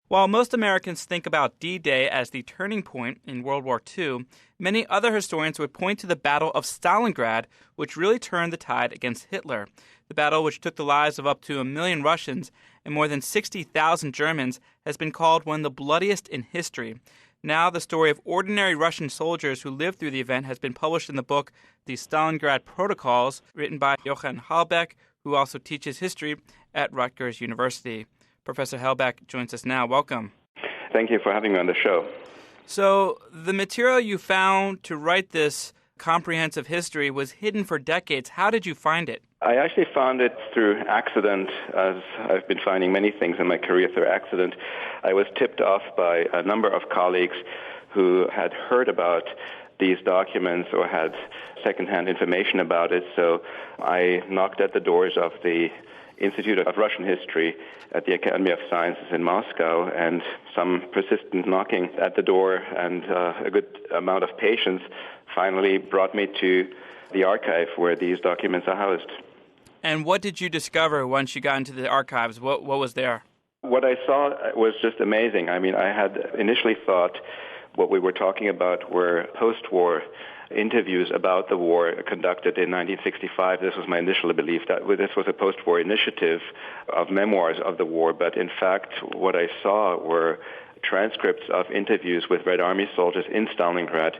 While most Americans think about D-Day as the turning point in World War II, many other historians would point to the Battle of Stalingrad, which really turned the tide against Hitler. The battle, which took the lives of up to 1 million Russians and more than 60,000 Germans, has been called one of the bloodiest in history. Now, the story of ordinary Russian soldiers who lived through the event has been published in the book The Stalingrad Protocols, written by Jochen Hellbeck, who also teaches history at Rutgers University. Professor Hellbeck joins us now. Welcome. Thank you for having me on the show. So the material you found to write this comprehensive history was hidden for decades. How did you find it? I actually found it through accident, as I've been finding many things in my career through accident. I was tipped off by a number of colleagues who had heard about these documents or had secondhand information about it. So I knocked at the doors of the Institute of Russian History at the Academy of Sciences in Moscow, and some persistent knocking at the door and a good amount of patience finally brought me to the archive where these documents are housed. And what did you discover once you got into the archives? What was there? What I saw was just amazing. I mean, I had initially thought what we were talking about were post-war interviews about the war conducted in 1965. This was my initial belief that this was a post-war initiative of memoirs of the war. But in fact, what I saw were transcripts of interviews with Red Army soldiers in Stalingrad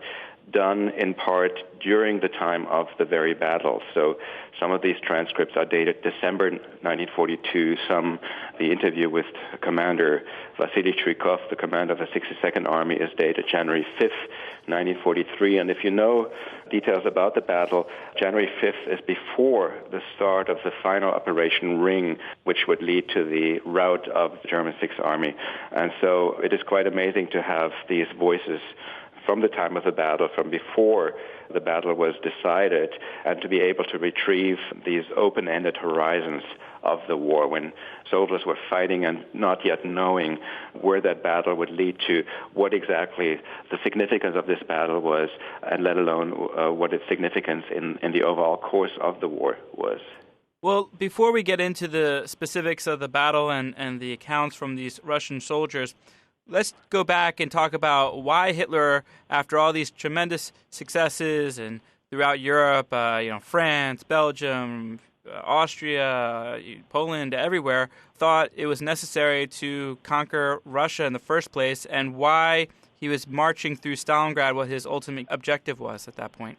done in part during the time of the very battle. So some of these transcripts are dated December 1942. The interview with Commander Vasily Chuikov, the commander of the 62nd Army, is dated January 5th, 1943. And if you know details about the battle, January 5th is before the start of the final Operation Ring, which would lead to the rout of the German 6th Army. And so it is quite amazing to have these voices from the time of the battle, from before the battle was decided, and to be able to retrieve these open-ended horizons of the war when soldiers were fighting and not yet knowing where that battle would lead to, what exactly the significance of this battle was, and let alone what its significance in the overall course of the war was. Well, before we get into the specifics of the battle and the accounts from these Russian soldiers, let's go back and talk about why Hitler, after all these tremendous successes and throughout Europe, France, Belgium, Austria, Poland, everywhere, thought it was necessary to conquer Russia in the first place, and why he was marching through Stalingrad, what his ultimate objective was at that point.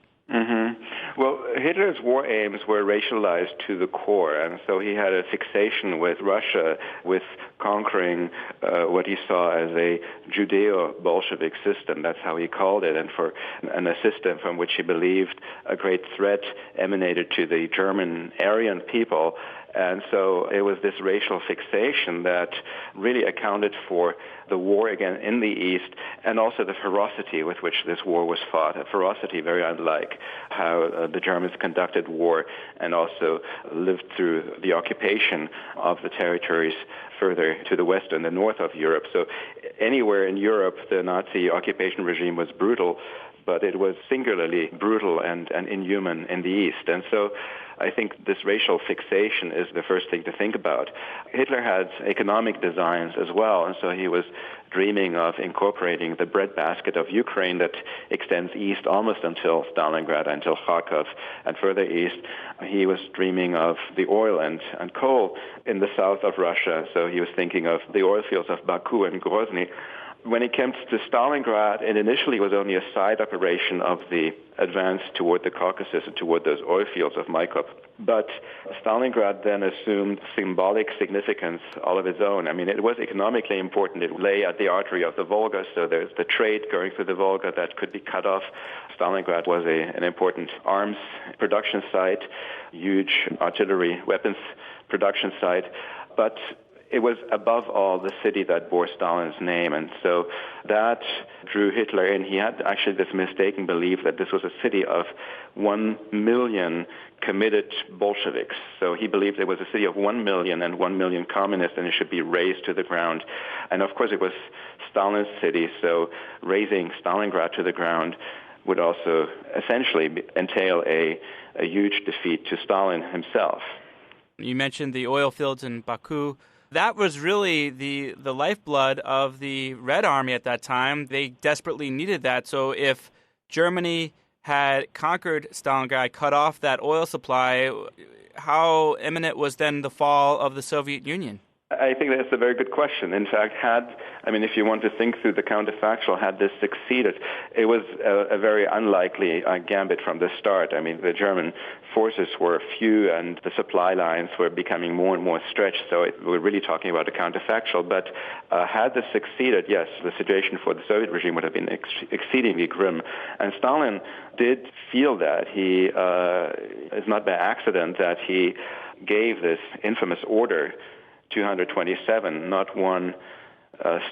Well, Hitler's war aims were racialized to the core, and so he had a fixation with Russia, with conquering what he saw as a Judeo-Bolshevik system. That's how he called it, and a system from which he believed a great threat emanated to the German Aryan people. And so it was this racial fixation that really accounted for the war again in the East, and also the ferocity with which this war was fought. A ferocity very unlike how the Germans conducted war and also lived through the occupation of the territories further to the west and the north of Europe. So anywhere in Europe, the Nazi occupation regime was brutal, but it was singularly brutal and inhuman in the East. And so I think this racial fixation is the first thing to think about. Hitler had economic designs as well, and so he was dreaming of incorporating the breadbasket of Ukraine that extends east almost until Stalingrad, until Kharkov, and further east. He was dreaming of the oil and coal in the south of Russia, so he was thinking of the oil fields of Baku and Grozny. When it came to Stalingrad, it initially was only a side operation of the advance toward the Caucasus and toward those oil fields of Maikop. But Stalingrad then assumed symbolic significance all of its own. I mean, it was economically important. It lay at the artery of the Volga, so there's the trade going through the Volga that could be cut off. Stalingrad was an important arms production site, huge artillery weapons production site. But it was above all the city that bore Stalin's name, and so that drew Hitler in. He had actually this mistaken belief that this was a city of 1 million committed Bolsheviks. So he believed it was a city of 1 million and 1 million communists, and it should be razed to the ground. And of course it was Stalin's city, so razing Stalingrad to the ground would also essentially entail a huge defeat to Stalin himself. You mentioned the oil fields in Baku. That was really the lifeblood of the Red Army at that time. They desperately needed that. So if Germany had conquered Stalingrad, cut off that oil supply, how imminent was then the fall of the Soviet Union? I think that's a very good question. In fact, if you want to think through the counterfactual, had this succeeded, it was a very unlikely gambit from the start. I mean, the German forces were few and the supply lines were becoming more and more stretched, so we're really talking about a counterfactual. But had this succeeded, yes, the situation for the Soviet regime would have been exceedingly grim. And Stalin did feel that. It's not by accident that he gave this infamous order 227, not one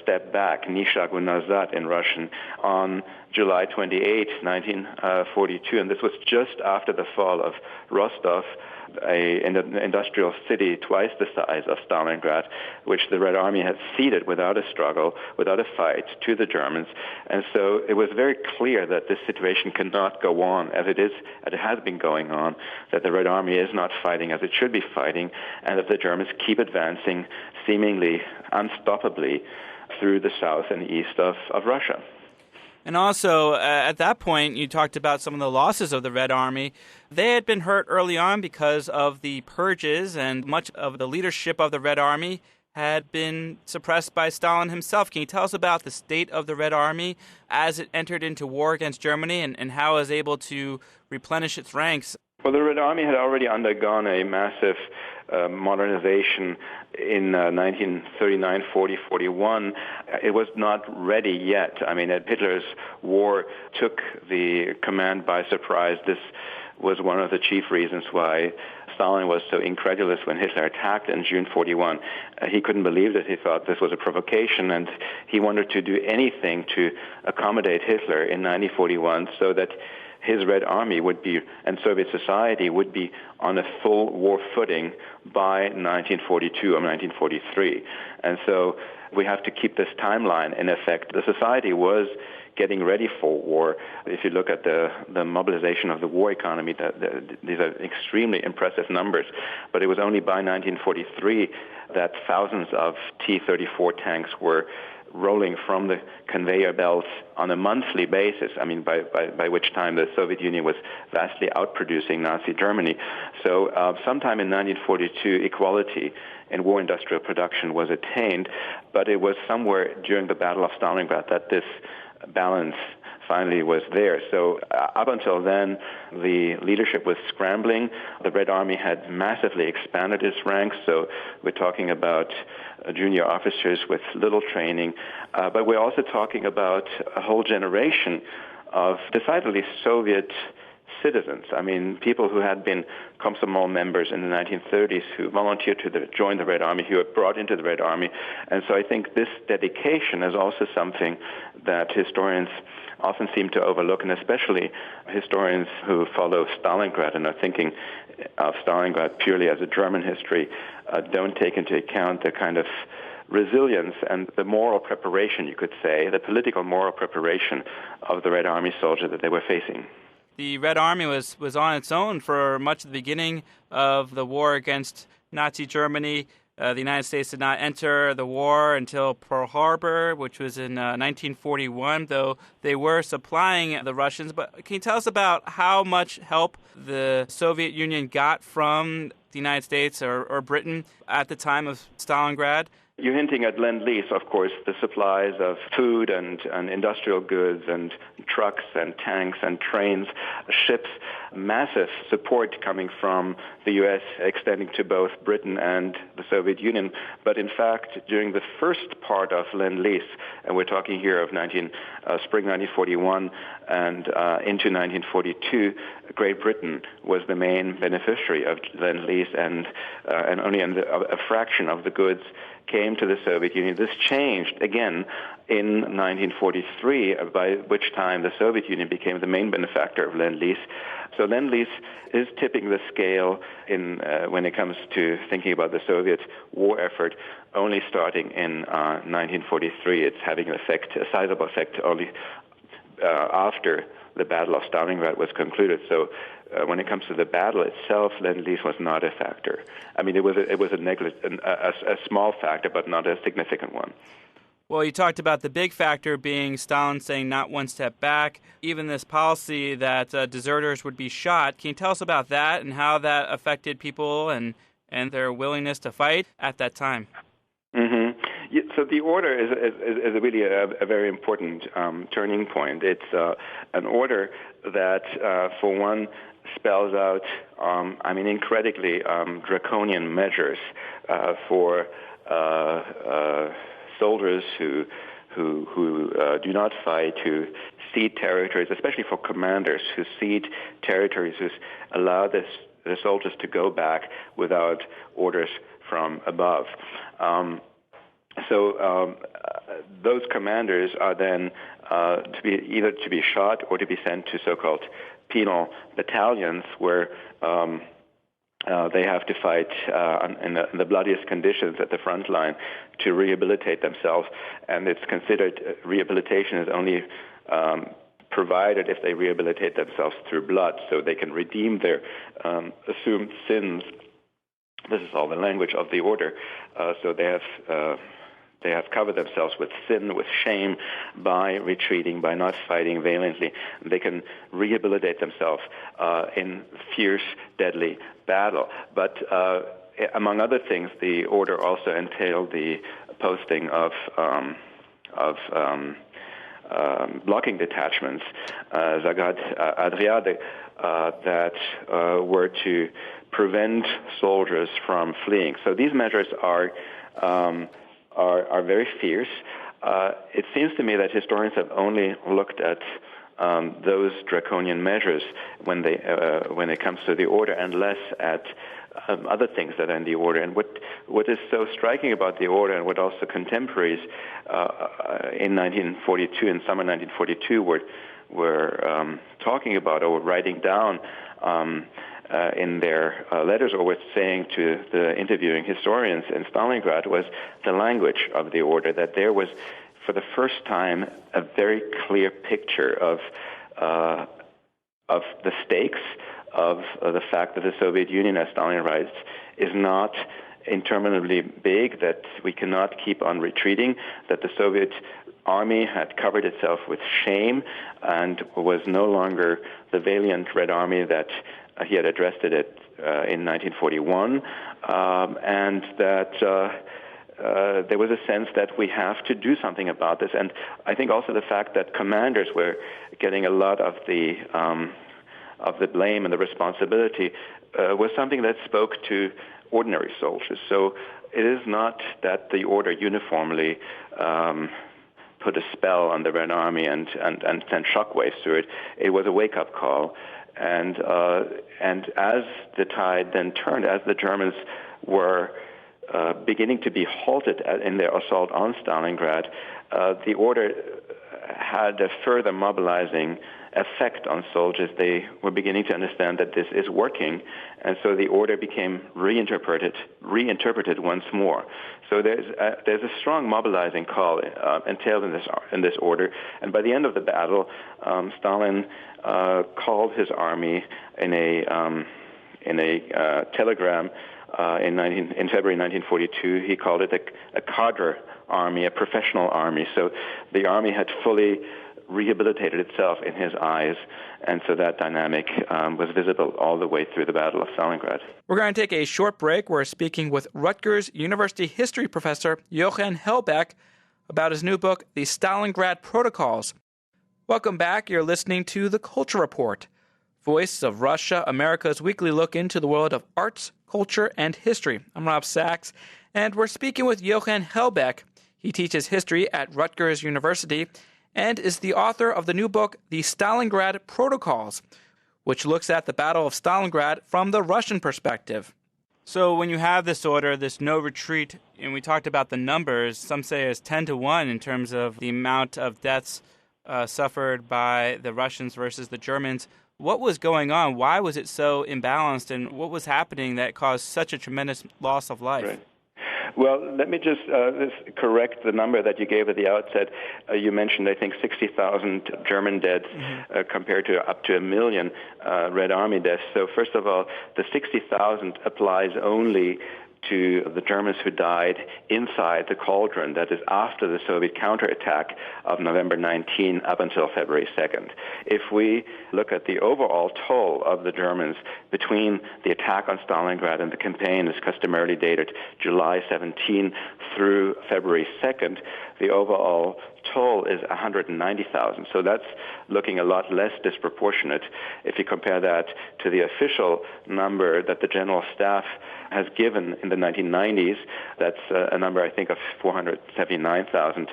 step back, ni shagu nazad in Russian, on July 28, 1942. And this was just after the fall of Rostov, an industrial city twice the size of Stalingrad, which the Red Army had ceded without a struggle, without a fight, to the Germans. And so it was very clear that this situation cannot go on as it has been going on, that the Red Army is not fighting as it should be fighting, and that the Germans keep advancing seemingly unstoppably through the south and east of Russia. And also, at that point, you talked about some of the losses of the Red Army. They had been hurt early on because of the purges, and much of the leadership of the Red Army had been suppressed by Stalin himself. Can you tell us about the state of the Red Army as it entered into war against Germany and how it was able to replenish its ranks? Well, the Red Army had already undergone a massive modernization in 1939, 40, 41. It was not ready yet. I mean, Hitler's war took the command by surprise. This was one of the chief reasons why Stalin was so incredulous when Hitler attacked in June 41. He couldn't believe it. He thought this was a provocation, and he wanted to do anything to accommodate Hitler in 1941 so that his Red Army would be, and Soviet society would be on a full war footing by 1942 or 1943. And so we have to keep this timeline in effect. The society was getting ready for war. If you look at the mobilization of the war economy, these are extremely impressive numbers. But it was only by 1943 that thousands of T-34 tanks were rolling from the conveyor belts on a monthly basis. I mean, by which time the Soviet Union was vastly outproducing Nazi Germany. So sometime in 1942, equality in war industrial production was attained, but it was somewhere during the Battle of Stalingrad that this balance finally was there. So up until then, the leadership was scrambling. The Red Army had massively expanded its ranks, so we're talking about junior officers with little training, but we're also talking about a whole generation of decidedly Soviet citizens. I mean, people who had been Komsomol members in the 1930s who volunteered to join the Red Army, who were brought into the Red Army. And so I think this dedication is also something that historians often seem to overlook, and especially historians who follow Stalingrad and are thinking of Stalingrad purely as a German history don't take into account the kind of resilience and the moral preparation, you could say, the political moral preparation of the Red Army soldier that they were facing. The Red Army was on its own for much of the beginning of the war against Nazi Germany. The United States did not enter the war until Pearl Harbor, which was in 1941, though they were supplying the Russians. But can you tell us about how much help the Soviet Union got from the United States or Britain at the time of Stalingrad? You're hinting at Lend-Lease, of course, the supplies of food and industrial goods and trucks and tanks and trains, ships, massive support coming from the U.S. extending to both Britain and the Soviet Union. But in fact, during the first part of Lend-Lease, and we're talking here of spring 1941 and into 1942, Great Britain was the main beneficiary of Lend-Lease, and only a fraction of the goods came to the Soviet Union. This changed again in 1943, by which time the Soviet Union became the main benefactor of Lend-Lease. So Lend-Lease is tipping the scale when it comes to thinking about the Soviet war effort, only starting in 1943. It's having a sizable effect only after the Battle of Stalingrad was concluded. So when it comes to the battle itself, Lend-Lease was not a factor. I mean, it was a small factor, but not a significant one. Well, you talked about the big factor being Stalin saying not one step back, even this policy that deserters would be shot. Can you tell us about that and how that affected people and their willingness to fight at that time? Mm-hmm. Yeah, so the order is really a very important turning point. It's an order that, for one, spells out, incredibly draconian measures for soldiers who do not fight, who cede territories, especially for commanders who cede territories, who allow the soldiers to go back without orders from above. So those commanders are then to be shot or to be sent to so-called penal battalions where they have to fight in the bloodiest conditions at the front line to rehabilitate themselves. And it's considered rehabilitation is only provided if they rehabilitate themselves through blood, so they can redeem their assumed sins. This is all the language of the order. So they have covered themselves with sin, with shame, by retreating, by not fighting valiantly. They can rehabilitate themselves in fierce, deadly battle. But among other things, the order also entailed the posting of blocking detachments, Zagad Adriade, that were to prevent soldiers from fleeing. So these measures are very fierce. It seems to me that historians have only looked at those draconian measures when it comes to the order, and less at other things that are in the order. And what is so striking about the order, and what also contemporaries in 1942, in summer 1942, were talking about or writing down in their letters, or were saying to the interviewing historians in Stalingrad, was the language of the order, that there was, for the first time, a very clear picture of the stakes, of the fact that the Soviet Union, as Stalin writes, is not interminably big, that we cannot keep on retreating, that the Soviet army had covered itself with shame and was no longer the valiant Red Army that he had addressed it in 1941, and that there was a sense that we have to do something about this. And I think also the fact that commanders were getting a lot of the blame and the responsibility was something that spoke to ordinary soldiers. So it is not that the order uniformly put a spell on the Red Army and sent shockwaves through it. It was a wake-up call. And as the tide then turned, as the Germans were beginning to be halted in their assault on Stalingrad, the order had a further mobilizing effect on soldiers. They were beginning to understand that this is working, and so the order became reinterpreted once more. So there's a strong mobilizing call entailed in this order, and by the end of the battle, Stalin called his army in a telegram in February 1942. He called it a cadre army, a professional army. So the army had fully rehabilitated itself in his eyes, and so that dynamic was visible all the way through the Battle of Stalingrad. We're going to take a short break. We're speaking with Rutgers University history professor Jochen Hellbeck about his new book, The Stalingrad Protocols. Welcome back. You're listening to The Culture Report, Voice of Russia, America's weekly look into the world of arts, culture, and history. I'm Rob Sachs, and we're speaking with Jochen Hellbeck. He teaches history at Rutgers University and is the author of the new book, The Stalingrad Protocols, which looks at the Battle of Stalingrad from the Russian perspective. So when you have this order, this no retreat, and we talked about the numbers, some say it's 10-1 in terms of the amount of deaths suffered by the Russians versus the Germans. What was going on? Why was it so imbalanced, and what was happening that caused such a tremendous loss of life? Right. Well, let me just correct the number that you gave at the outset. You mentioned, I think, 60,000 German deaths compared to up to 1 million Red Army deaths. So first of all, the 60,000 applies only to the Germans who died inside the cauldron, that is after the Soviet counterattack of November 19 up until February 2nd. If we look at the overall toll of the Germans between the attack on Stalingrad and the campaign is customarily dated July 17 through February 2nd, the overall toll is 190,000. So that's looking a lot less disproportionate if you compare that to the official number that the General Staff has given in the 1990s. That's a number, I think, of 479,000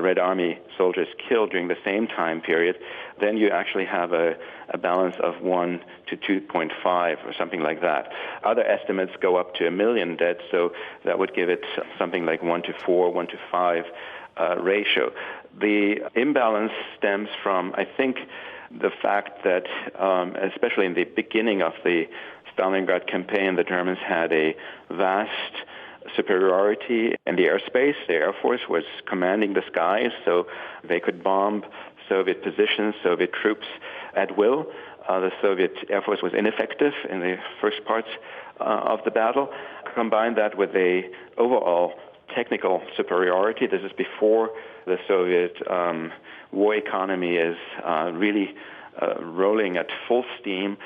Red Army soldiers killed during the same time period. Then you actually have a balance of 1 to 2.5 or something like that. Other estimates go up to 1 million dead, so that would give it something like 1 to 4, 1 to 5 ratio. The imbalance stems from, I think, the fact that, especially in the beginning of the Stalingrad campaign, the Germans had a vast superiority in the airspace. The Air Force was commanding the skies, so they could bomb Soviet positions, Soviet troops at will. The Soviet Air Force was ineffective in the first parts of the battle. Combine that with a overall technical superiority. This is before the Soviet war economy is really rolling at full steam,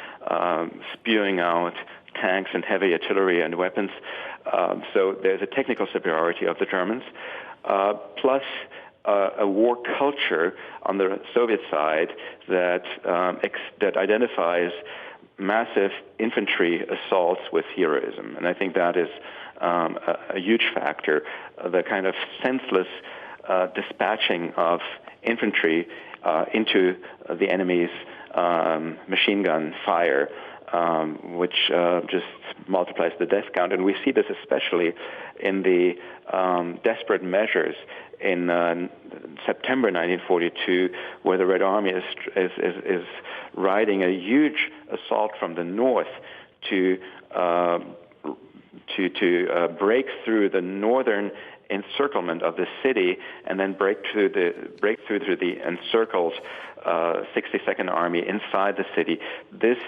spewing out tanks and heavy artillery and weapons. So there's a technical superiority of the Germans, plus a war culture on the Soviet side that identifies massive infantry assaults with heroism. And I think that is a huge factor, the kind of senseless dispatching of infantry into the enemy's machine gun fire, which just multiplies the death count. And we see this especially in the desperate measures in September 1942, where the Red Army is riding a huge assault from the north to break through the northern encirclement of the city and then break through the encircled 62nd Army inside the city. This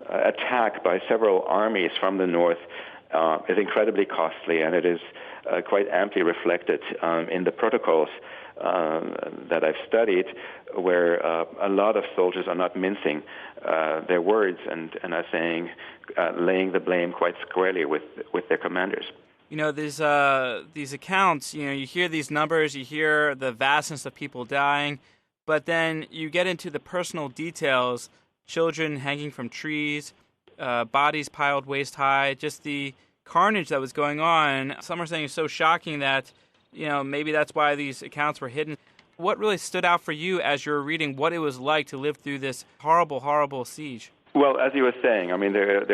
attack by several armies from the north is incredibly costly, and it is quite amply reflected in the protocols that I've studied, where a lot of soldiers are not mincing their words and are saying, laying the blame quite squarely with their commanders. You know, these accounts, you know, you hear these numbers, you hear the vastness of people dying, but then you get into the personal details, children hanging from trees, bodies piled waist high, just the carnage that was going on. Some are saying it's so shocking that, you know, maybe that's why these accounts were hidden. What really stood out for you as you were reading what it was like to live through this horrible, horrible siege? Well, as you were saying, I mean, there's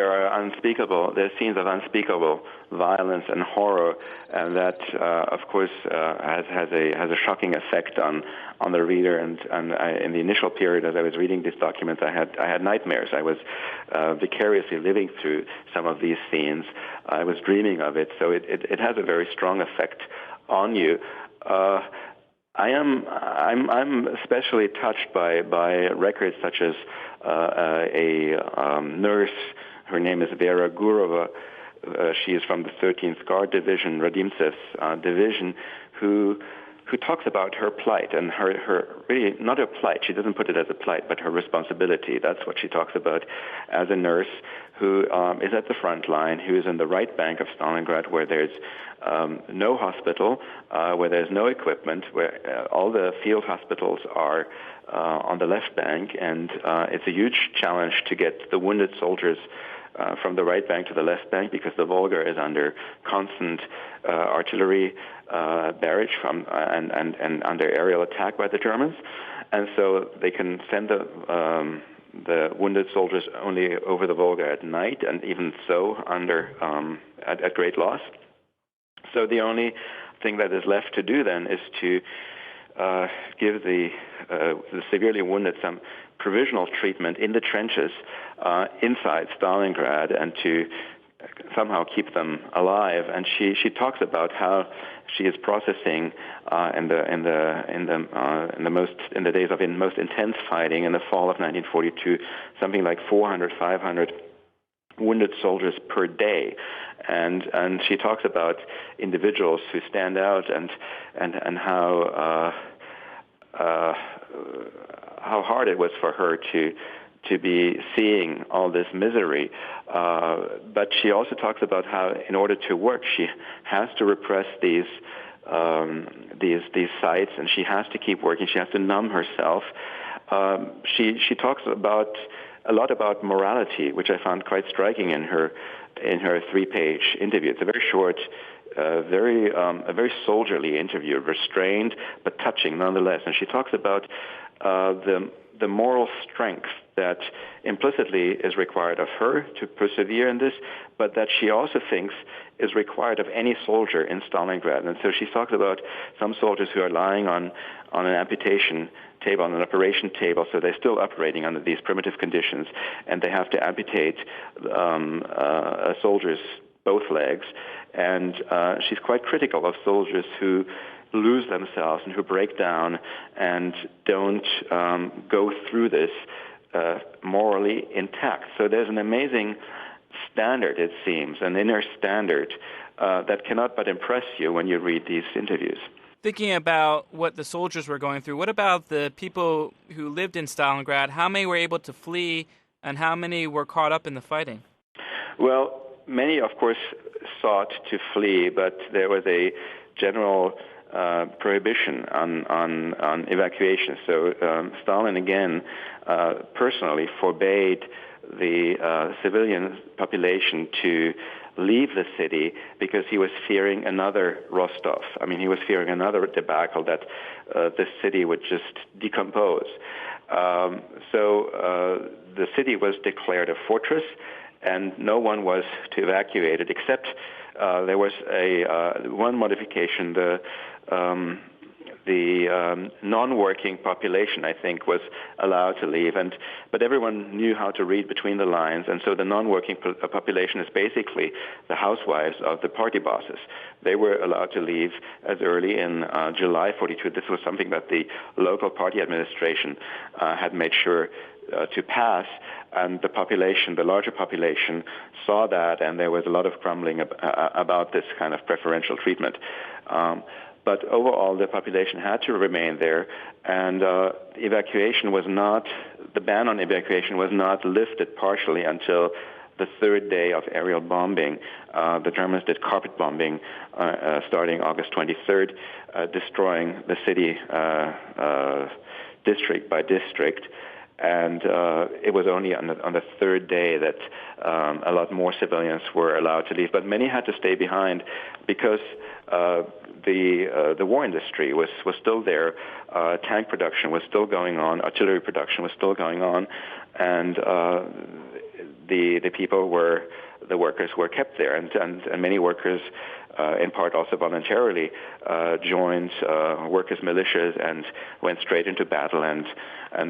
scenes of unspeakable violence and horror, and that, of course, has a shocking effect on the reader. And in the initial period, as I was reading these documents, I had nightmares. I was vicariously living through some of these scenes. I was dreaming of it, so it has a very strong effect on you. I'm especially touched by records such as a nurse. Her name is Vera Gurova. She is from the 13th Guard Division, Radimtsev's division, who talks about her plight and her really not her plight. She doesn't put it as a plight, but her responsibility. That's what she talks about as a nurse who is at the front line, who is in the right bank of Stalingrad, where there's no hospital, where there's no equipment, where all the field hospitals are on the left bank, and it's a huge challenge to get the wounded soldiers from the right bank to the left bank, because the Volga is under constant artillery barrage and under aerial attack by the Germans, and so they can send the wounded soldiers only over the Volga at night, and even so at great loss. So the only thing that is left to do then is to give the severely wounded some provisional treatment in the trenches inside Stalingrad, and to somehow keep them alive. And she talks about how she is processing in the days of most intense fighting in the fall of 1942, something like 400, 500 wounded soldiers per day. And she talks about individuals who stand out and how hard it was for her to be seeing all this misery. But she also talks about how, in order to work, she has to repress these sights, and she has to keep working. She has to numb herself. She talks a lot about morality, which I found quite striking in her 3-page interview. It's a very short, a very soldierly interview, restrained but touching nonetheless. And she talks about the moral strength that implicitly is required of her to persevere in this, but that she also thinks is required of any soldier in Stalingrad. And so she talks about some soldiers who are lying on an amputation table, on an operation table, so they're still operating under these primitive conditions, and they have to amputate a soldier's both legs. And she's quite critical of soldiers who lose themselves and who break down and don't go through this morally intact. So there's an amazing standard, it seems, an inner standard that cannot but impress you when you read these interviews. Thinking about what the soldiers were going through, what about the people who lived in Stalingrad? How many were able to flee, and how many were caught up in the fighting? Well, many, of course, sought to flee, but there was a general prohibition on evacuation. So Stalin again personally forbade the civilian population to leave the city because he was fearing another Rostov. I mean, he was fearing another debacle that the city would just decompose. So the city was declared a fortress, and no one was to evacuate it except there was one modification. The non-working population, I think, was allowed to leave, but everyone knew how to read between the lines, and so the non-working population is basically the housewives of the party bosses. They were allowed to leave as early in July 42. This was something that the local party administration had made sure to pass, and the larger population saw that, and there was a lot of grumbling about this kind of preferential treatment. But overall, the population had to remain there, and the ban on evacuation was not lifted partially until the third day of aerial bombing. The Germans did carpet bombing starting August 23rd, destroying the city district by district. And it was only on the third day that a lot more civilians were allowed to leave. But many had to stay behind because the war industry was still there. Tank production was still going on. Artillery production was still going on. And the workers were kept there. And many workers, in part also voluntarily, joined workers' militias and went straight into battle and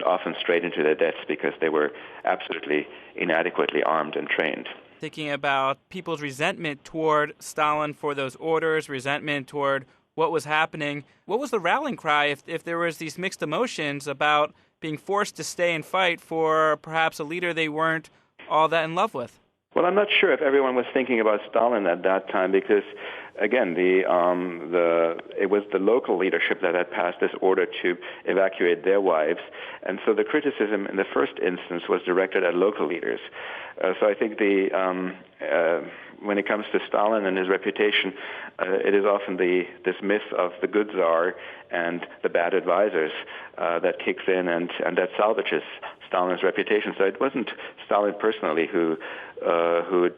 often straight into their deaths because they were absolutely inadequately armed and trained. Thinking about people's resentment toward Stalin for those orders, resentment toward what was happening, what was the rallying cry if there was these mixed emotions about being forced to stay and fight for perhaps a leader they weren't all that in love with? Well, I'm not sure if everyone was thinking about Stalin at that time because, again, it was the local leadership that had passed this order to evacuate their wives, and so the criticism in the first instance was directed at local leaders. So I think when it comes to Stalin and his reputation, it is often this myth of the good czar and the bad advisors that kicks in and that salvages Stalin's reputation. So it wasn't Stalin personally who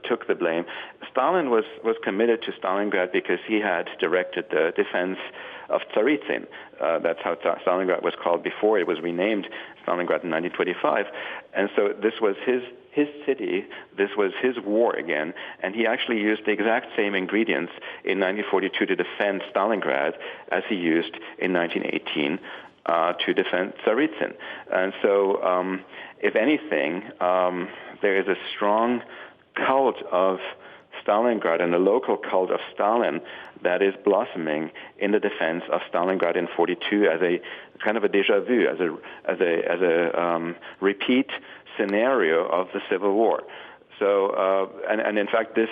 took the blame. Stalin was committed to Stalingrad because he had directed the defense of Tsaritsyn. That's how Stalingrad was called before it was renamed Stalingrad in 1925. And so this was his city, this was his war again, and he actually used the exact same ingredients in 1942 to defend Stalingrad as he used in 1918 to defend Tsaritsyn. And so, if anything, there is a strong cult of Stalingrad and the local cult of Stalin that is blossoming in the defense of Stalingrad in 42 as a kind of a déjà vu, as a repeat scenario of the Civil War. So, and in fact, this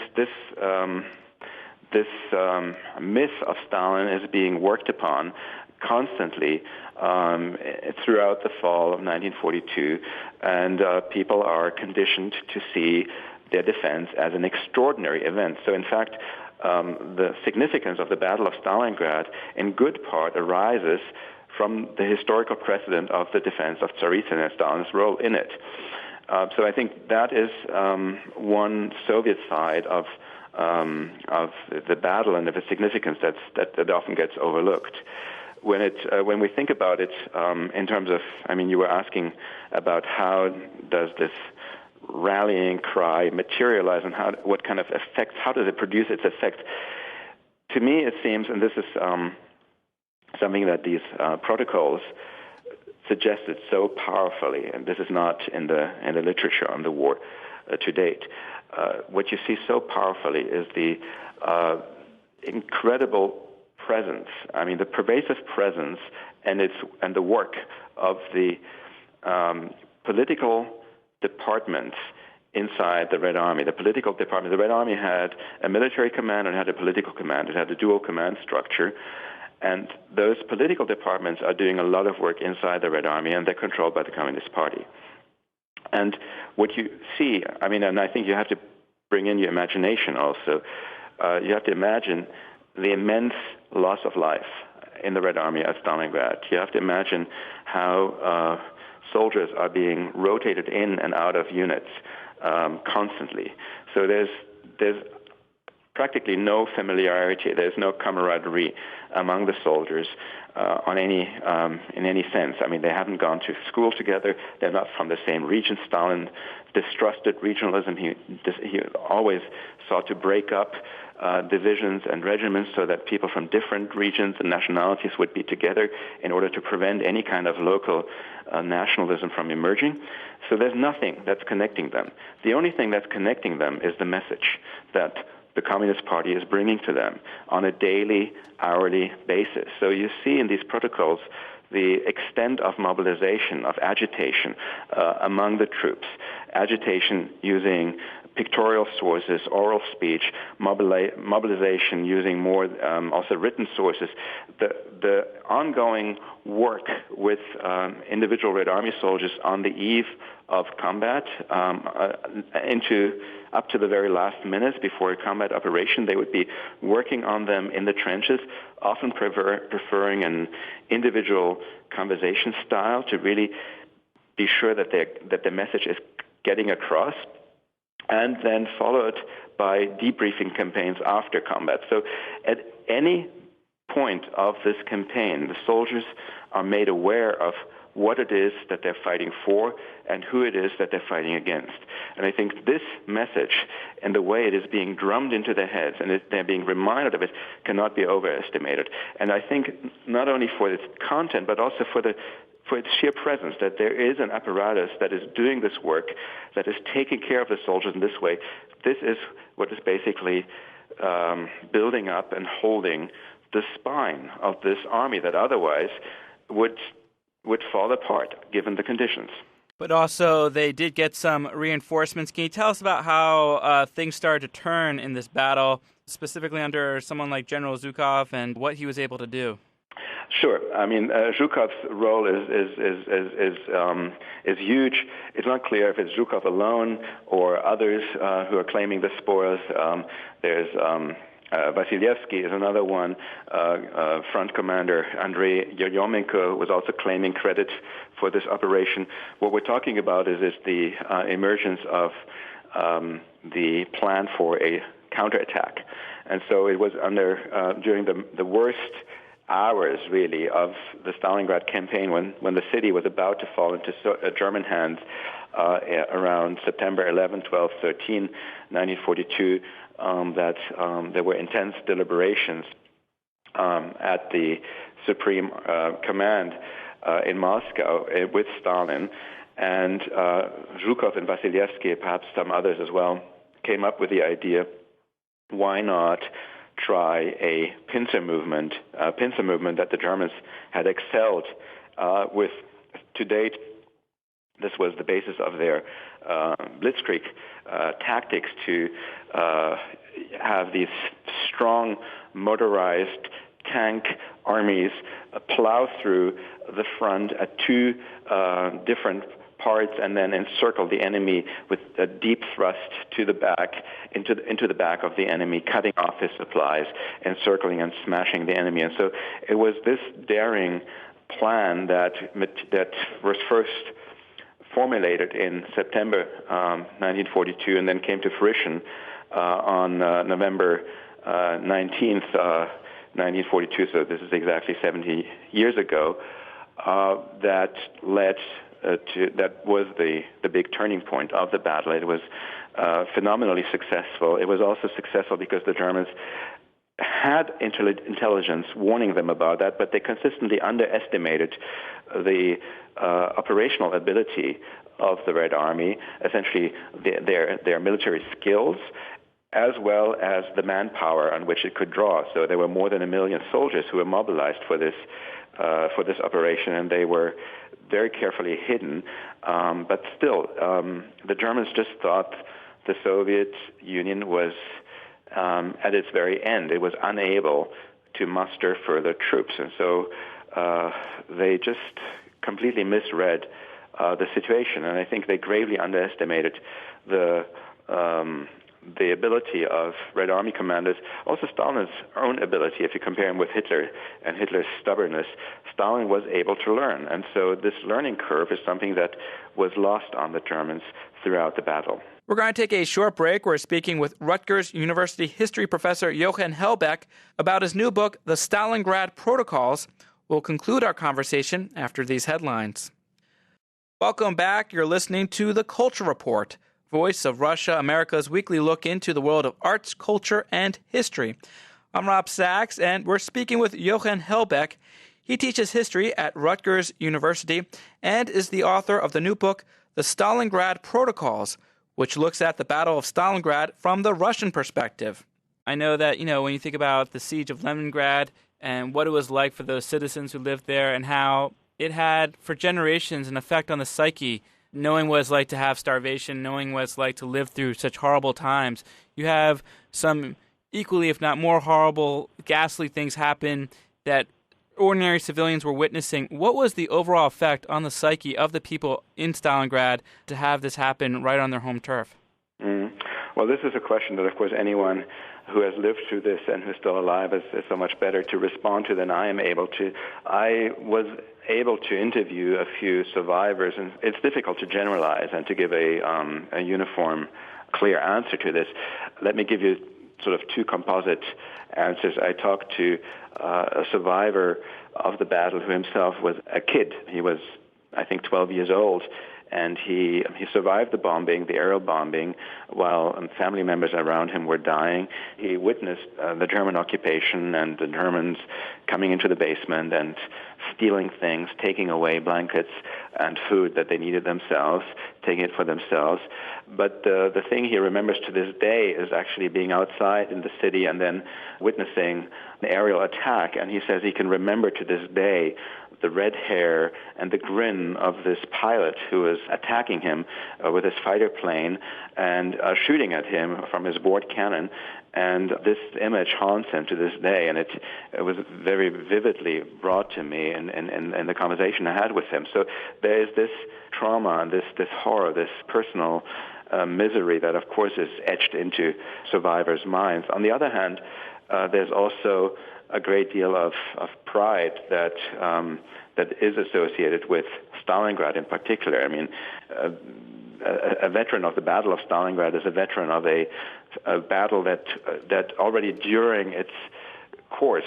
myth of Stalin is being worked upon constantly throughout the fall of 1942, and people are conditioned to see their defense as an extraordinary event. So in fact, the significance of the Battle of Stalingrad in good part arises from the historical precedent of the defense of Tsaritsyn and Stalin's role in it. So I think that is one Soviet side of the battle and of its significance that often gets overlooked. When we think about it in terms of, I mean, you were asking about how does this rallying cry materialize and what kind of effects, how does it produce its effect? To me, it seems, and this is something that these protocols suggested so powerfully, and this is not in the literature on the war to date. What you see so powerfully is the incredible presence. I mean, the pervasive presence and the work of the political departments inside the Red Army. The political department. The Red Army had a military command and had a political command. It had a dual command structure. And those political departments are doing a lot of work inside the Red Army, and they're controlled by the Communist Party. And what you see, I mean, and I think you have to bring in your imagination also. You have to imagine the immense loss of life in the Red Army at Stalingrad. You have to imagine how soldiers are being rotated in and out of units constantly. So there's practically no familiarity. There's no camaraderie among the soldiers in any sense. I mean, they haven't gone to school together. They're not from the same region. Stalin distrusted regionalism. He always sought to break up divisions and regiments so that people from different regions and nationalities would be together in order to prevent any kind of local nationalism from emerging. So there's nothing that's connecting them. The only thing that's connecting them is the message that the Communist Party is bringing to them on a daily, hourly basis. So you see in these protocols the extent of mobilization, of agitation among the troops, agitation using pictorial sources, oral speech, mobilization using more also written sources. The ongoing work with individual Red Army soldiers on the eve of combat up to the very last minutes before a combat operation. They would be working on them in the trenches, often preferring an individual conversation style to really be sure that the message is getting across, and then followed by debriefing campaigns after combat. So at any point of this campaign, the soldiers are made aware of what it is that they're fighting for and who it is that they're fighting against. And I think this message and the way it is being drummed into their heads and they're being reminded of it cannot be overestimated. And I think not only for its content, but also for its sheer presence, that there is an apparatus that is doing this work, that is taking care of the soldiers in this way. This is what is basically building up and holding the spine of this army that otherwise would fall apart given the conditions. But also they did get some reinforcements. Can you tell us about how things started to turn in this battle, specifically under someone like General Zhukov, and what he was able to do? Sure. I mean, Zhukov's role is huge. It's not clear if it's Zhukov alone or others who are claiming the spoils. There's Vasilevsky is another one. Front Commander Andrei Yeryomenko was also claiming credit for this operation. What we're talking about is the emergence of the plan for a counterattack. And so it was during the worst hours, really, of the Stalingrad campaign when the city was about to fall into German hands around September 11, 12, 13, 1942, that there were intense deliberations at the Supreme Command in Moscow with Stalin, and Zhukov and Vasilevsky, perhaps some others as well, came up with the idea why not try a pincer movement that the Germans had excelled with to date. This was the basis of their blitzkrieg tactics to have these strong motorized tank armies plow through the front at two different parts and then encircle the enemy with a deep thrust to the back, into the back of the enemy, cutting off his supplies, encircling and smashing the enemy. And so it was this daring plan that was first formulated in September 1942 and then came to fruition on November 19th, 1942, so this is exactly 70 years ago, that was the big turning point of the battle. It was phenomenally successful. It was also successful because the Germans had intelligence warning them about that, but they consistently underestimated the operational ability of the Red Army, essentially their military skills, as well as the manpower on which it could draw. So there were more than 1 million soldiers who were mobilized for this operation, and they were very carefully hidden. But still, the Germans just thought the Soviet Union was at its very end. It was unable to muster further troops, and so they just completely misread the situation. And I think they gravely underestimated the ability of Red Army commanders, also Stalin's own ability. If you compare him with Hitler and Hitler's stubbornness, Stalin was able to learn. And so this learning curve is something that was lost on the Germans throughout the battle. We're going to take a short break. We're speaking with Rutgers University history professor Jochen Hellbeck about his new book, The Stalingrad Protocols. We'll conclude our conversation after these headlines. Welcome back. You're listening to The Culture Report, Voice of Russia, America's weekly look into the world of arts, culture, and history. I'm Rob Sachs, and we're speaking with Jochen Hellbeck. He teaches history at Rutgers University and is the author of the new book, The Stalingrad Protocols, which looks at the Battle of Stalingrad from the Russian perspective. I know that, when you think about the siege of Leningrad and what it was like for those citizens who lived there and how it had, for generations, an effect on the psyche, knowing what it's like to have starvation, knowing what it's like to live through such horrible times. You have some equally, if not more horrible, ghastly things happen that ordinary civilians were witnessing. What was the overall effect on the psyche of the people in Stalingrad to have this happen right on their home turf? Well, this is a question that, of course, anyone who has lived through this and who's still alive is so much better to respond to than I am able to. I was able to interview a few survivors, and it's difficult to generalize and to give a uniform, clear answer to this. Let me give you sort of two composite answers. I talked to a survivor of the battle who himself was a kid. He was, I think, 12 years old, and he survived the bombing, the aerial bombing, while family members around him were dying. He witnessed the German occupation and the Germans coming into the basement and stealing things, taking away blankets and food that they needed themselves, taking it for themselves. But the thing he remembers to this day is actually being outside in the city and then witnessing an aerial attack. And he says he can remember to this day the red hair and the grin of this pilot who was attacking him with his fighter plane and shooting at him from his board cannon. And this image haunts him to this day, and it was very vividly brought to me in the conversation I had with him. So there is this trauma and this horror, this personal misery that, of course, is etched into survivors' minds. On the other hand, there's also a great deal of pride that is associated with Stalingrad in particular. I mean, a veteran of the Battle of Stalingrad is a veteran of a battle that already during its course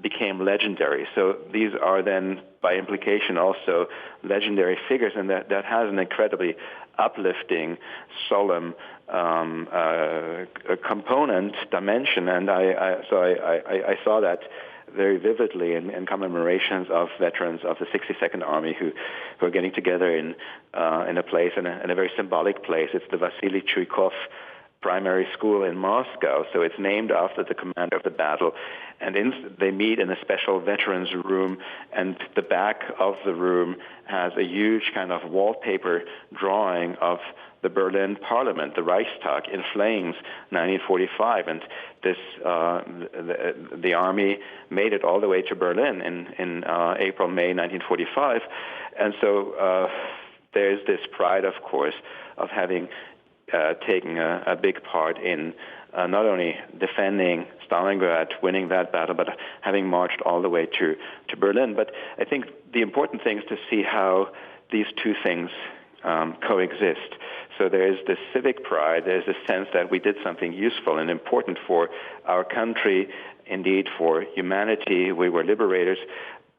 became legendary. So these are then, by implication, also legendary figures, and that has an incredibly uplifting, solemn component, dimension, and I saw that very vividly in commemorations of veterans of the 62nd Army who are getting together in a place, in a very symbolic place. It's the Vasily Chuikov primary school in Moscow, so it's named after the commander of the battle. And they meet in a special veterans room, and the back of the room has a huge kind of wallpaper drawing of the Berlin Parliament, the Reichstag, in flames, 1945. And this, the army made it all the way to Berlin in April, May 1945. And so there's this pride, of course, of having taken a big part in not only defending Stalingrad, winning that battle, but having marched all the way to Berlin. But I think the important thing is to see how these two things coexist. So there is this civic pride, there's this sense that we did something useful and important for our country, indeed for humanity, we were liberators,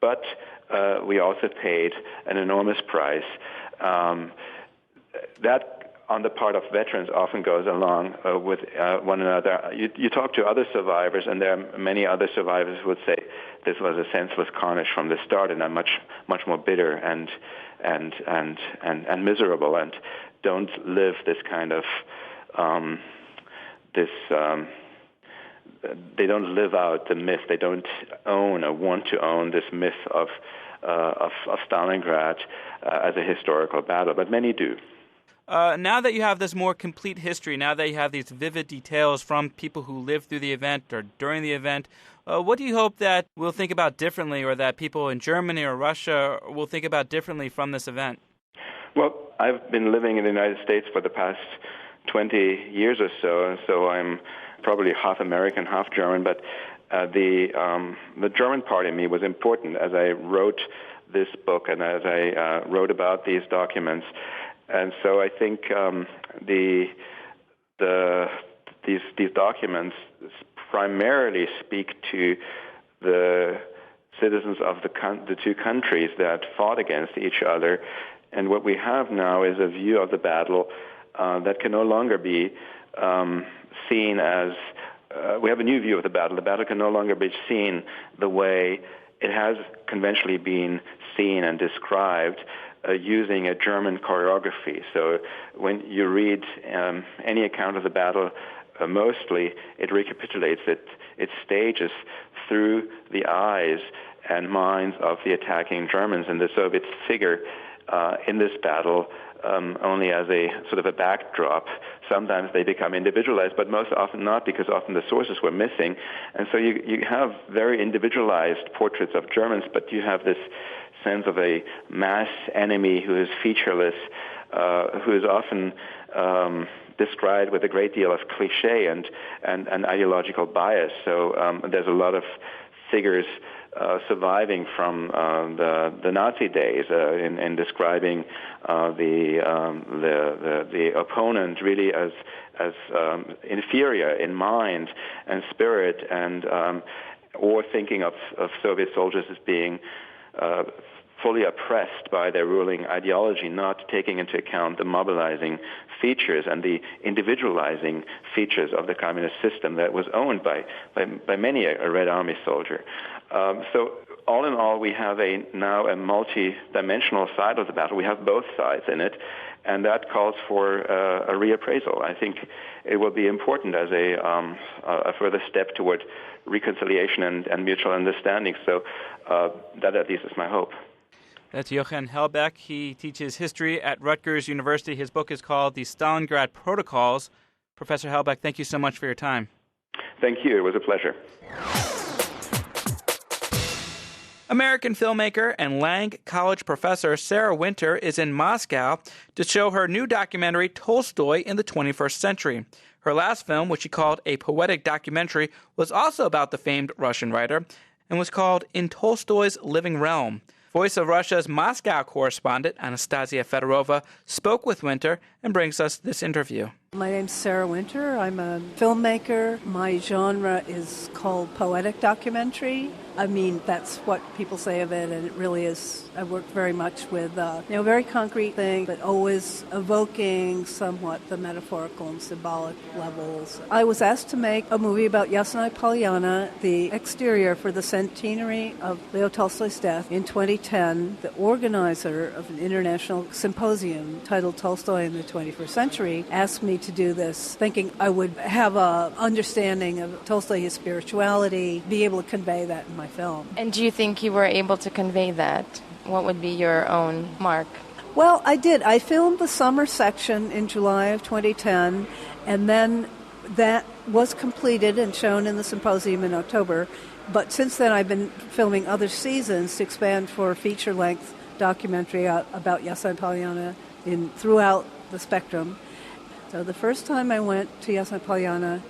but we also paid an enormous price. That on the part of veterans often goes along with one another. You talk to other survivors, and there are many other survivors who would say this was a senseless carnage from the start, and I'm much more bitter and miserable, and don't live this kind of they don't live out the myth. They don't own or want to own this myth of Stalingrad as a historical battle, but many do. Now that you have this more complete history, now that you have these vivid details from people who lived through the event or during the event, what do you hope that we'll think about differently, or that people in Germany or Russia will think about differently from this event? Well, I've been living in the United States for the past 20 years or so, and so I'm probably half American, half German, but the German part in me was important as I wrote this book and as I wrote about these documents. And so I think these documents primarily speak to the citizens of the two countries that fought against each other. And what we have now is a view of the battle that can no longer be seen as we have a new view of the battle. The battle can no longer be seen the way it has conventionally been seen and described, using a German choreography. So when you read any account of the battle, mostly it recapitulates its stages through the eyes and minds of the attacking Germans, and the Soviets figure in this battle only as a sort of a backdrop. Sometimes they become individualized, but most often not, because often the sources were missing. And so you have very individualized portraits of Germans, but you have this sense of a mass enemy who is featureless, who is often described with a great deal of cliche and ideological bias. So there's a lot of figures surviving from the Nazi days in describing the opponent really as inferior in mind and spirit, and or thinking of Soviet soldiers as being fully oppressed by their ruling ideology, not taking into account the mobilizing features and the individualizing features of the communist system that was owned by many a Red Army soldier. So all in all, we have now a multi-dimensional side of the battle. We have both sides in it, and that calls for a reappraisal. I think it will be important as a further step toward reconciliation and mutual understanding. So that at least is my hope. That's Jochen Hellbeck. He teaches history at Rutgers University. His book is called The Stalingrad Protocols. Professor Hellbeck, thank you so much for your time. Thank you. It was a pleasure. American filmmaker and Lang College professor Sarah Winter is in Moscow to show her new documentary, Tolstoy in the 21st Century. Her last film, which she called a poetic documentary, was also about the famed Russian writer and was called In Tolstoy's Living Realm. Voice of Russia's Moscow correspondent Anastasia Fedorova spoke with Winter and brings us this interview. My name's Sarah Winter. I'm a filmmaker. My genre is called poetic documentary. I mean, that's what people say of it, and it really is. I work very much with, very concrete thing, but always evoking somewhat the metaphorical and symbolic levels. I was asked to make a movie about Yasnaya Polyana, the exterior for the centenary of Leo Tolstoy's death in 2010. The organizer of an international symposium titled Tolstoy in the 21st Century asked me me to do this, thinking I would have a understanding of Tolstoy, his spirituality, be able to convey that in my film. And do you think you were able to convey that? What would be your own mark? Well, I did. I filmed the summer section in July of 2010, and then that was completed and shown in the symposium in October. But since then, I've been filming other seasons to expand for a feature-length documentary about Yasna Polyana throughout the spectrum. So the first time I went to Yasna Polyana,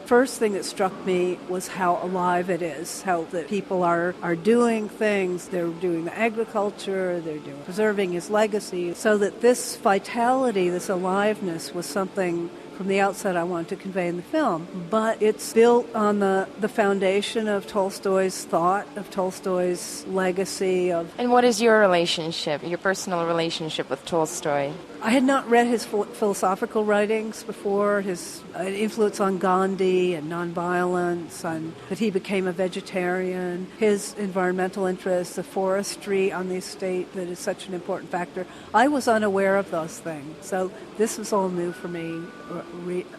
first thing that struck me was how alive it is, how the people are doing things. They're doing the agriculture, they're preserving his legacy, so that this vitality, this aliveness was something from the outset I wanted to convey in the film. But it's built on the foundation of Tolstoy's thought, of Tolstoy's legacy. And what is your relationship, your personal relationship with Tolstoy? I had not read his philosophical writings before, his influence on Gandhi and nonviolence, and that he became a vegetarian, his environmental interests, the forestry on the estate that is such an important factor. I was unaware of those things, so this was all new for me,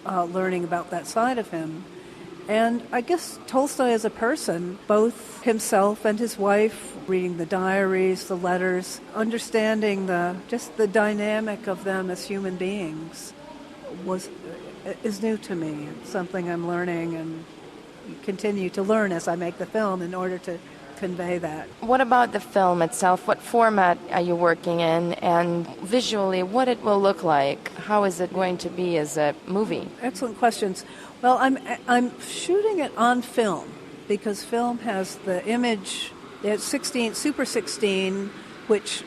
learning about that side of him. And I guess Tolstoy as a person, both himself and his wife, reading the diaries, the letters, understanding just the dynamic of them as human beings is new to me. It's something I'm learning and continue to learn as I make the film in order to convey that. What about the film itself? What format are you working in? And visually, what it will look like? How is it going to be as a movie? Excellent questions. Well, I'm shooting it on film because film has the image. It's Super 16, which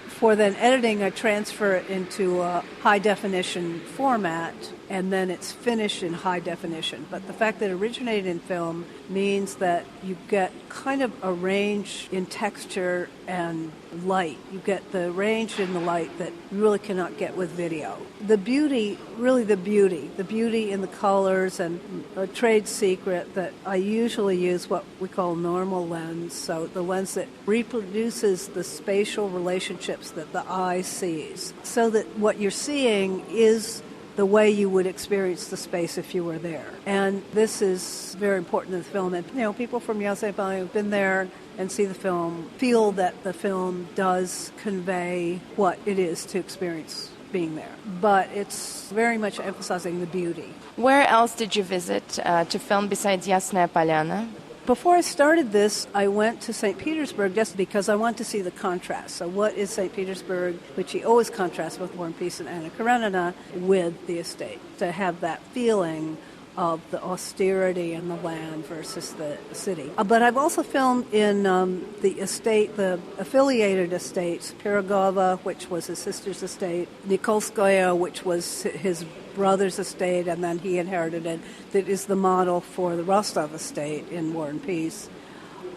for then editing, I transfer it into a high definition format, and then it's finished in high definition. But the fact that it originated in film means that you get kind of a range in texture and light. You get the range in the light that you really cannot get with video. The beauty in the colors, and a trade secret that I usually use what we call normal lens, so the lens that reproduces the spatial relationships that the eye sees, so that what you're seeing is the way you would experience the space if you were there. And this is very important in the film. And, people from Yasna Polyana who've been there and see the film feel that the film does convey what it is to experience being there. But it's very much emphasizing the beauty. Where else did you visit to film besides Yasna Polyana? Before I started this, I went to St. Petersburg just because I wanted to see the contrast. So what is St. Petersburg, which he always contrasts with War and Peace and Anna Karenina, with the estate, to have that feeling of the austerity and the land versus the city. But I've also filmed in the estate, the affiliated estates, Pirogova, which was his sister's estate, Nikolskaya, which was his brother's estate, and then he inherited it, that is the model for the Rostov estate in War and Peace.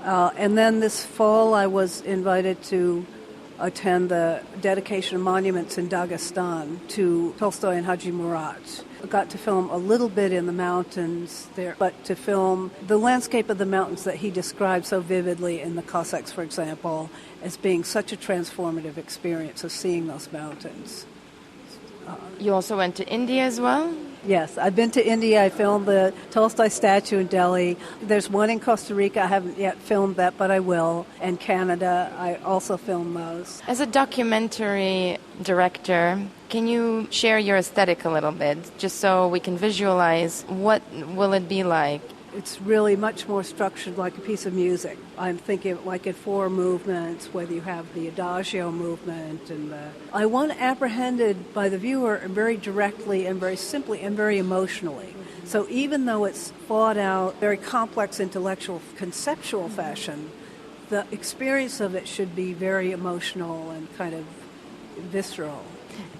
And then this fall I was invited to attend the dedication of monuments in Dagestan to Tolstoy and Haji Murat. I got to film a little bit in the mountains there, but to film the landscape of the mountains that he described so vividly in the Cossacks, for example, as being such a transformative experience of seeing those mountains. You also went to India as well? Yes, I've been to India. I filmed the Tolstoy statue in Delhi. There's one in Costa Rica. I haven't yet filmed that, but I will. And Canada, I also filmed those. As a documentary director, can you share your aesthetic a little bit, just so we can visualize what will it be like? It's really much more structured like a piece of music. I'm thinking of it like in 4 movements, whether you have the adagio movement and I want it apprehended by the viewer very directly and very simply and very emotionally. So even though it's thought out, very complex intellectual, conceptual fashion, the experience of it should be very emotional and kind of visceral.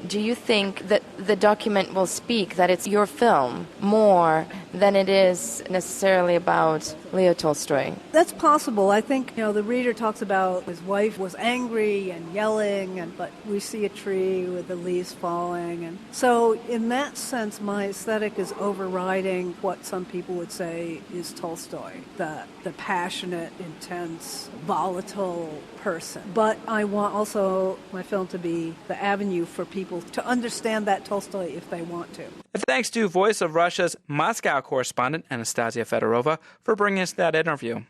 Do you think that the document will speak, that it's your film, more than it is necessarily about Leo Tolstoy? That's possible. I think, the reader talks about his wife was angry and yelling, but we see a tree with the leaves falling. And so in that sense, my aesthetic is overriding what some people would say is Tolstoy, the passionate, intense, volatile person. But I want also my film to be the avenue for people to understand that Tolstoy if they want to. And thanks to Voice of Russia's Moscow correspondent, Anastasia Fedorova, for bringing us that interview.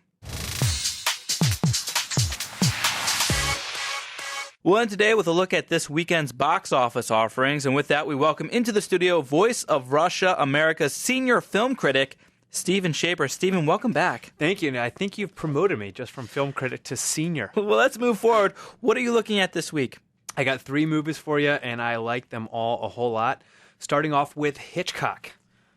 We'll end today with a look at this weekend's box office offerings. And with that, we welcome into the studio Voice of Russia, America's senior film critic, Stephen Shaper. Stephen, welcome back. Thank you. And I think you've promoted me just from film critic to senior. Well, let's move forward. What are you looking at this week? I got 3 movies for you, and I like them all a whole lot. Starting off with Hitchcock.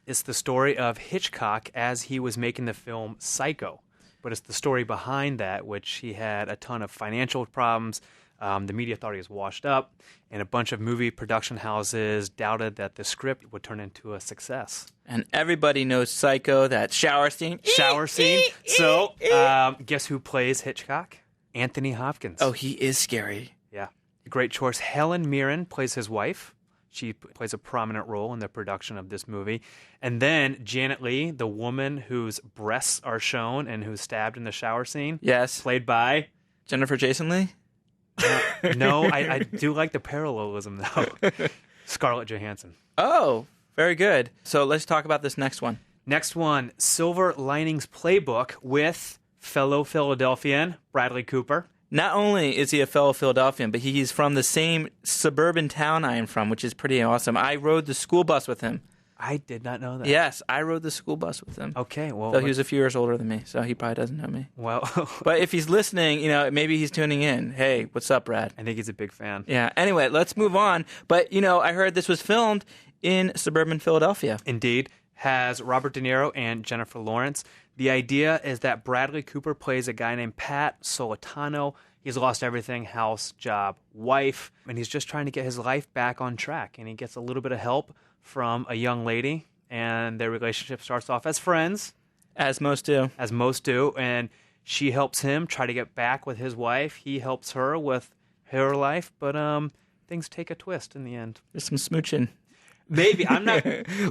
It's the story of Hitchcock as he was making the film Psycho. But it's the story behind that, which he had a ton of financial problems. The media thought he was washed up, and a bunch of movie production houses doubted that the script would turn into a success. And everybody knows Psycho, that shower scene. Shower scene. So, guess who plays Hitchcock? Anthony Hopkins. Oh, he is scary. Yeah. Great choice. Helen Mirren plays his wife. She plays a prominent role in the production of this movie. And then Janet Leigh, the woman whose breasts are shown and who's stabbed in the shower scene. Yes. Played by... Jennifer Jason Leigh? No, I do like the parallelism, though. Scarlett Johansson. Oh, very good. So let's talk about this next one. Next one, Silver Linings Playbook with fellow Philadelphian Bradley Cooper. Not only is he a fellow Philadelphian, but he's from the same suburban town I am from, which is pretty awesome. I rode the school bus with him. I did not know that. Yes, I rode the school bus with him. Okay, well... Though he was a few years older than me, so he probably doesn't know me. Well... But if he's listening, maybe he's tuning in. Hey, what's up, Brad? I think he's a big fan. Yeah, anyway, let's move on. But, I heard this was filmed in suburban Philadelphia. Indeed. Has Robert De Niro and Jennifer Lawrence. The idea is that Bradley Cooper plays a guy named Pat Solitano. He's lost everything, house, job, wife, and he's just trying to get his life back on track. And he gets a little bit of help from a young lady, and their relationship starts off as friends. As most do. As most do, and she helps him try to get back with his wife. He helps her with her life, but things take a twist in the end. There's some smooching. Maybe. I'm not...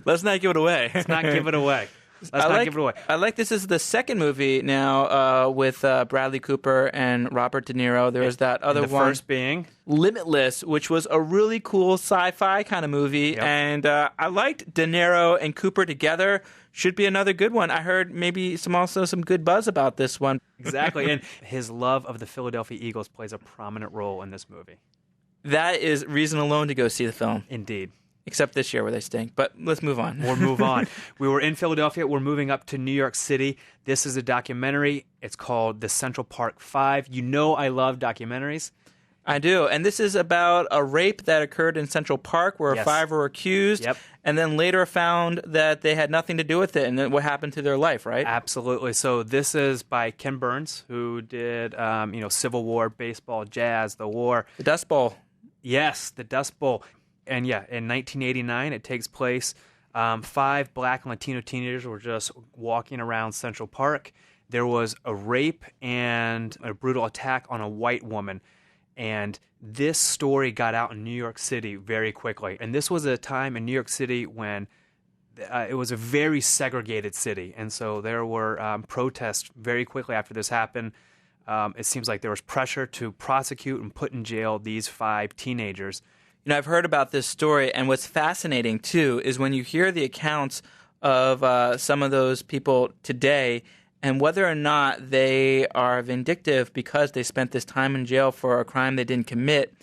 Let's not give it away. Let's not give it away. I like this is the second movie now with Bradley Cooper and Robert De Niro. There was that other one. The first being? Limitless, which was a really cool sci-fi kind of movie. Yep. And I liked De Niro and Cooper together. Should be another good one. I heard maybe some good buzz about this one. Exactly. And his love of the Philadelphia Eagles plays a prominent role in this movie. That is reason alone to go see the film. Indeed. Except this year where they stink. But let's move on. We'll move on. We were in Philadelphia. We're moving up to New York City. This is a documentary. It's called The Central Park 5. You know I love documentaries. I do. And this is about a rape that occurred in Central Park where Yes. 5 were accused. Yep. And then later found that they had nothing to do with it and then what happened to their life, right? Absolutely. So this is by Ken Burns, who did Civil War, baseball, jazz, the war. The Dust Bowl. Yes, the Dust Bowl. And yeah, in 1989, it takes place. 5 black and Latino teenagers were just walking around Central Park. There was a rape and a brutal attack on a white woman. And this story got out in New York City very quickly. And this was a time in New York City when it was a very segregated city. And so there were protests very quickly after this happened. It seems like there was pressure to prosecute and put in jail these 5 teenagers. I've heard about this story, and what's fascinating, too, is when you hear the accounts of some of those people today and whether or not they are vindictive because they spent this time in jail for a crime they didn't commit.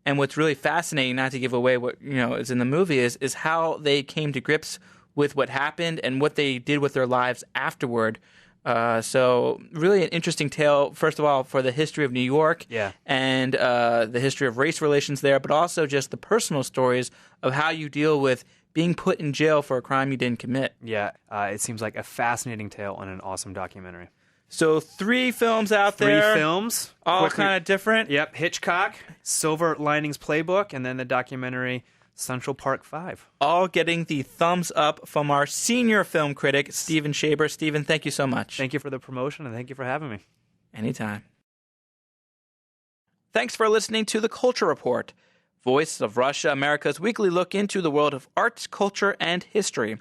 And what's really fascinating, not to give away what is in the movie, is how they came to grips with what happened and what they did with their lives afterward. So really an interesting tale, first of all, for the history of New York and the history of race relations there, but also just the personal stories of how you deal with being put in jail for a crime you didn't commit. Yeah, it seems like a fascinating tale and an awesome documentary. So 3 films out there. 3 films. All kind of different. Yep, Hitchcock, Silver Linings Playbook, and then the documentary Central Park 5. All getting the thumbs up from our senior film critic, Stephen Shaper. Stephen, thank you so much. Thank you for the promotion, and thank you for having me. Anytime. Thanks for listening to The Culture Report, Voice of Russia, America's weekly look into the world of arts, culture, and history.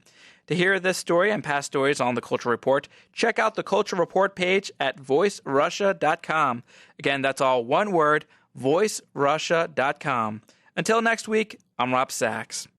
To hear this story and past stories on The Culture Report, check out the Culture Report page at voicerussia.com. Again, that's all one word, voicerussia.com. Until next week, I'm Rob Sachs.